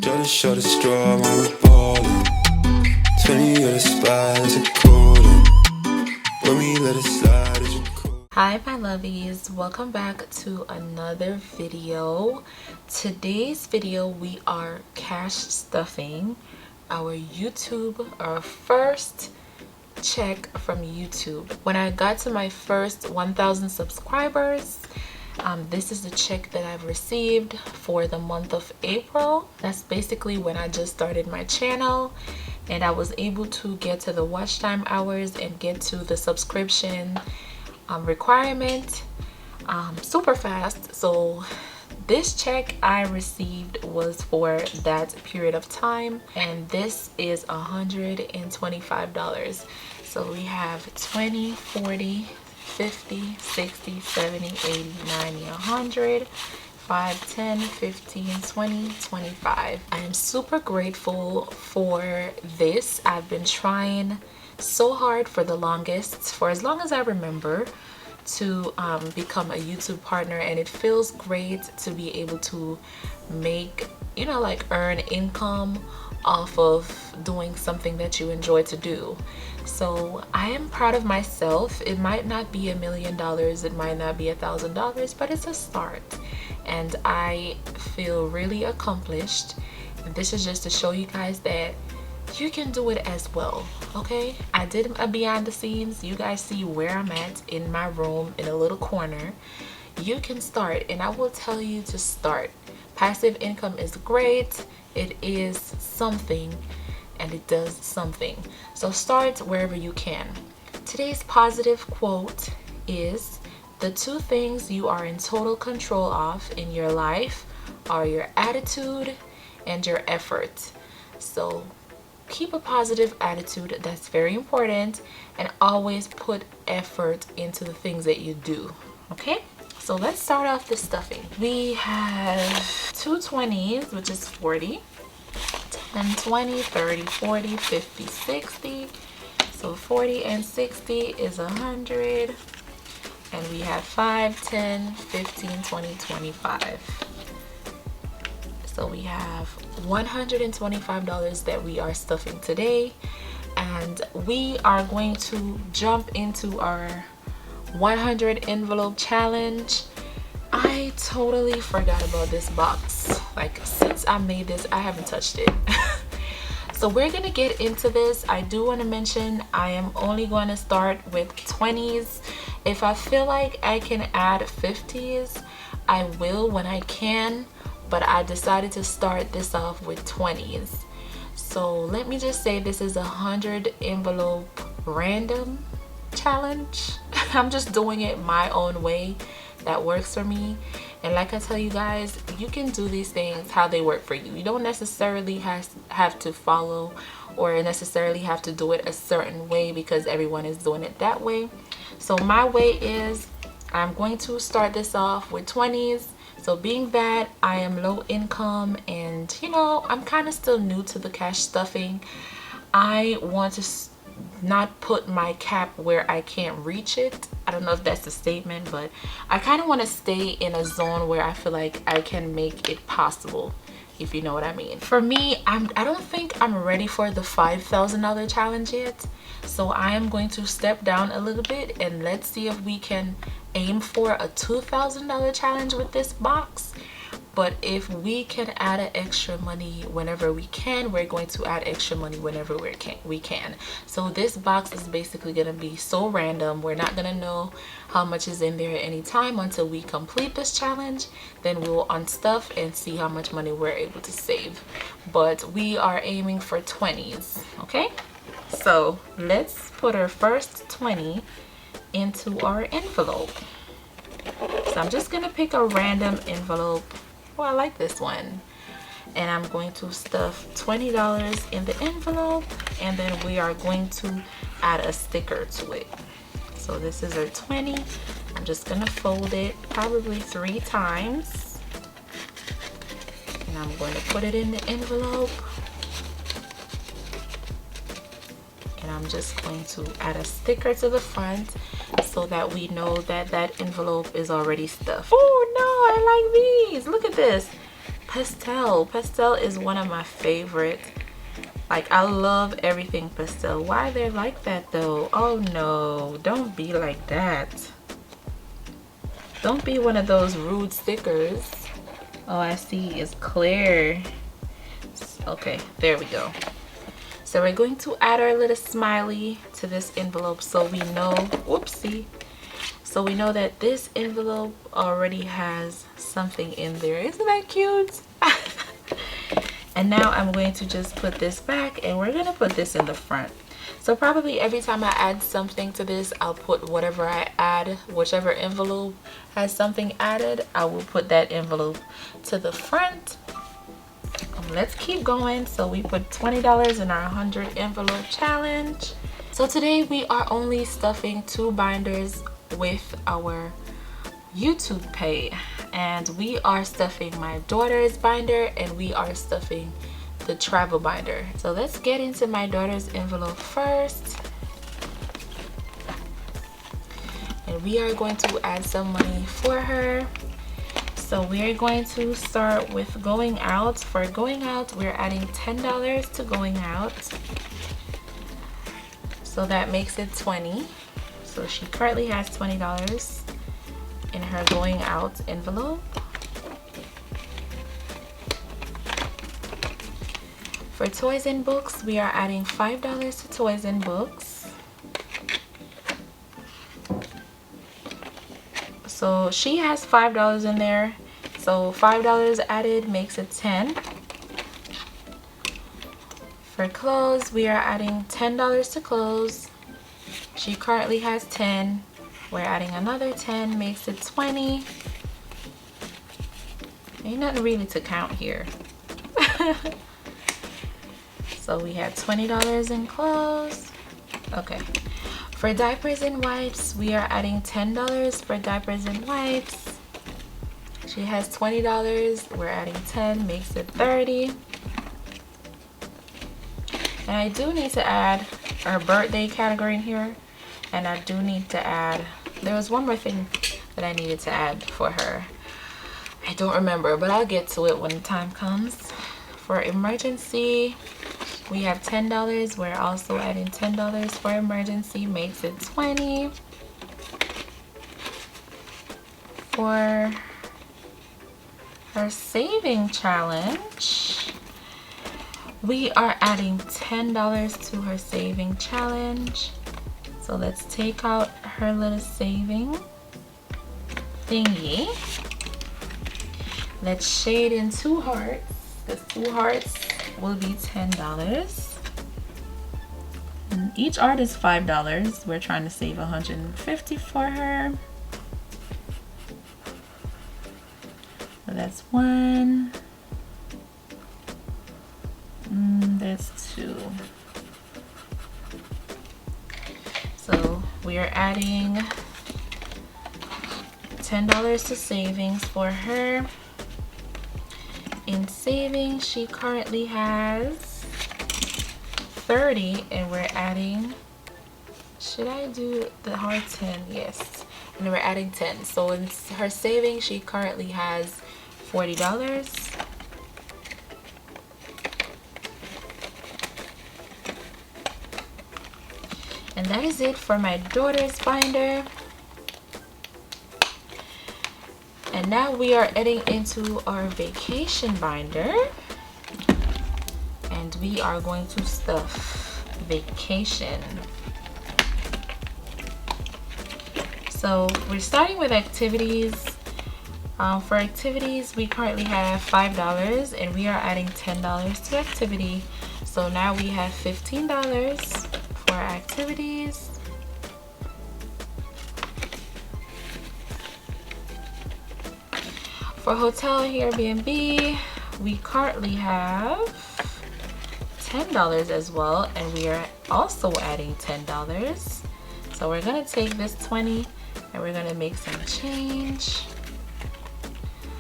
Just shot a straw, I'm balling. 20 at a spot, it's a calling. When we let it slide, it's a call. Hi my lovies, welcome back to another video. Today's video we are cash stuffing our first check from YouTube. When I got to my first 1,000 subscribers, this is the check that I've received for the month of April. That's basically when I just started my channel and I was able to get to the watch time hours and get to the subscription requirement super fast. So this check I received was for that period of time, and this is $125. So we have 20, 40, 50, 60, 70, 80, 90, 100, 5, 10, 15, 20, 25. I am super grateful for this. I've been trying so hard for the longest, for as long as I remember, to become a YouTube partner, and it feels great to be able to make, you know, like earn income off of doing something that you enjoy to do. So I am proud of myself. It might not be $1 million, it might not be $1,000, but it's a start and I feel really accomplished. And this is just to show you guys that you can do it as well. Okay, I did a behind the scenes. You guys see where I'm at in my room in a little corner. You can start, and I will tell you to start. Passive income is great. It is something and it does something. So start wherever you can. Today's positive quote is, the two things you are in total control of in your life are your attitude and your effort. So keep a positive attitude, that's very important, and always put effort into the things that you do. Okay, so let's start off the stuffing. We have two 20s, which is 40, 10, 20, 30, 40, 50, 60. So 40 and 60 is 100, and we have 5, 10, 15, 20, 25. So we have $125 that we are stuffing today, and we are going to jump into our 100 envelope challenge. I totally forgot about this box. Like, since I made this, I haven't touched it. So we're gonna get into this. I do want to mention I am only going to start with 20s. If I feel like I can add 50s, I will when I can, but I decided to start this off with 20s. So let me just say this is a 100 envelope random challenge. I'm just doing it my own way that works for me. And like I tell you guys, you can do these things how they work for you. You don't necessarily have to follow or necessarily have to do it a certain way because everyone is doing it that way. So my way is, I'm going to start this off with 20s. So being that I am low income and, you know, I'm kind of still new to the cash stuffing, I want to not put my cap where I can't reach it. I don't know if that's a statement, but I kind of want to stay in a zone where I feel like I can make it possible, if you know what I mean. For me, I don't think I'm ready for the $5,000 challenge yet. So I am going to step down a little bit and let's see if we can aim for a $2,000 challenge with this box. But if we can add an extra money whenever we can, we're going to add extra money whenever we can. So this box is basically going to be so random. We're not going to know how much is in there at any time until we complete this challenge. Then we'll unstuff and see how much money we're able to save. But we are aiming for 20s, okay? So let's put our first 20 into our envelope. So I'm just going to pick a random envelope. Oh, I like this one. And I'm going to stuff $20 in the envelope, and then we are going to add a sticker to it. So this is our 20. I'm just gonna fold it probably 3 times, and I'm going to put it in the envelope, and I'm just going to add a sticker to the front so that we know that that envelope is already stuffed. Oh no, I like these. Look at this. Pastel is one of my favorites. Like, I love everything pastel. Why are they like that though? Oh no, don't be like that. Don't be one of those rude stickers. Oh, I see, it's clear. Okay, there we go. So we're going to add our little smiley to this envelope so we know, whoopsie. So we know that this envelope already has something in there. Isn't that cute? And now I'm going to just put this back, and we're gonna put this in the front. So probably every time I add something to this, I'll put whatever I add, whichever envelope has something added, I will put that envelope to the front. Let's keep going. So we put $20 in our 100 envelope challenge. So today we are only stuffing 2 binders with our YouTube pay, and we are stuffing my daughter's binder and we are stuffing the travel binder. So let's get into my daughter's envelope first, and we are going to add some money for her. So we are going to start with going out. For going out, we're adding $10 to going out, so that makes it 20. So she currently has $20 in her going out envelope. For toys and books, we are adding $5 to toys and books. So she has $5 in there, so $5 added makes it 10. For clothes, we are adding $10 to clothes. She currently has 10. We're adding another 10, makes it 20. Ain't nothing really to count here. So we had $20 in clothes. Okay. For diapers and wipes, we are adding $10 for diapers and wipes. She has $20. We're adding 10, makes it 30. And I do need to add our birthday category in here. And I do need to add, there was one more thing that I needed to add for her. I don't remember, but I'll get to it when the time comes. For emergency, we have $10. We're also adding $10 for emergency, makes it 20. For her saving challenge, we are adding $10 to her saving challenge. So let's take out her little saving thingy. Let's shade in 2 hearts, because 2 hearts will be $10. And each art is $5. We're trying to save $150 for her. So that's 1. That's 2. So we are adding $10 to savings for her. In savings, she currently has 30, and we're adding, should I do the hard 10? Yes. And we're adding 10. So in her savings, she currently has $40. And that is it for my daughter's binder. And now we are heading into our vacation binder. And we are going to stuff vacation. So we're starting with activities. For activities, we currently have $5, and we are adding $10 to activity. So now we have $15 for activities. For hotel Airbnb, we currently have $10 as well, and we are also adding $10. So we're gonna take this 20 and we're gonna make some change.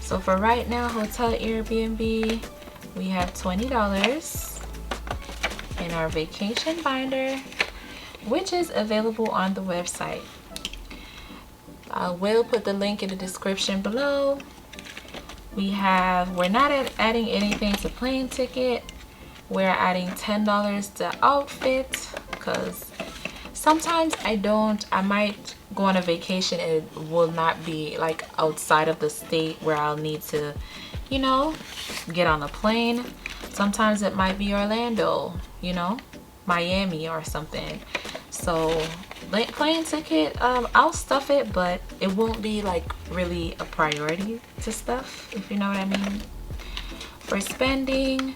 So for right now, hotel Airbnb, we have $20 in our vacation binder, which is available on the website. I will put the link in the description below. we're not adding anything to plane ticket. We're adding $10 to outfit, because sometimes I might go on a vacation and it will not be like outside of the state where I'll need to, you know, get on a plane. Sometimes it might be Orlando, you know, Miami or something. So plane ticket, I'll stuff it, but it won't be like really a priority to stuff, if you know what I mean. For spending,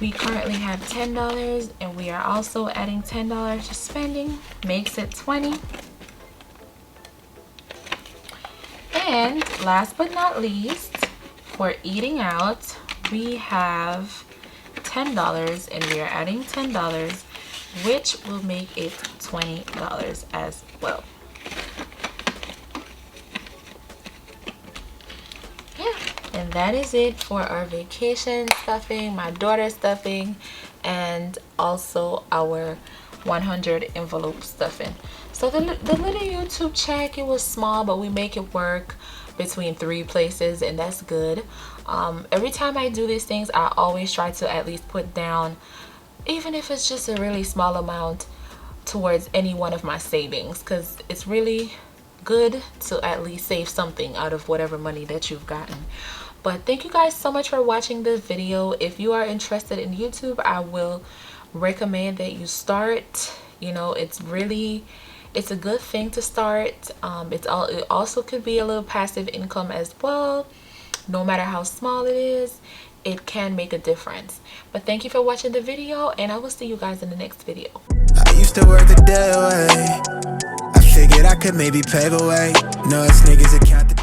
we currently have $10, and we are also adding $10 to spending, makes it $20. And last but not least, for eating out, we have $10, and we are adding $10, which will make it $20 as well. Yeah, and that is it for our vacation stuffing, my daughter's stuffing, and also our 100 envelope stuffing. So the little YouTube check, it was small, but we make it work between 3 places, and that's good. Every time I do these things, I always try to at least put down, even if it's just a really small amount, towards any one of my savings, because it's really good to at least save something out of whatever money that you've gotten. But thank you guys so much for watching this video. If you are interested in YouTube, I will recommend that you start. You know, it's a good thing to start. It also could be a little passive income as well. No matter how small it is, it can make a difference. But thank you for watching the video, and I will see you guys in the next video. I used to work the day away. I figured I could maybe pave a way. No, it's niggas that count the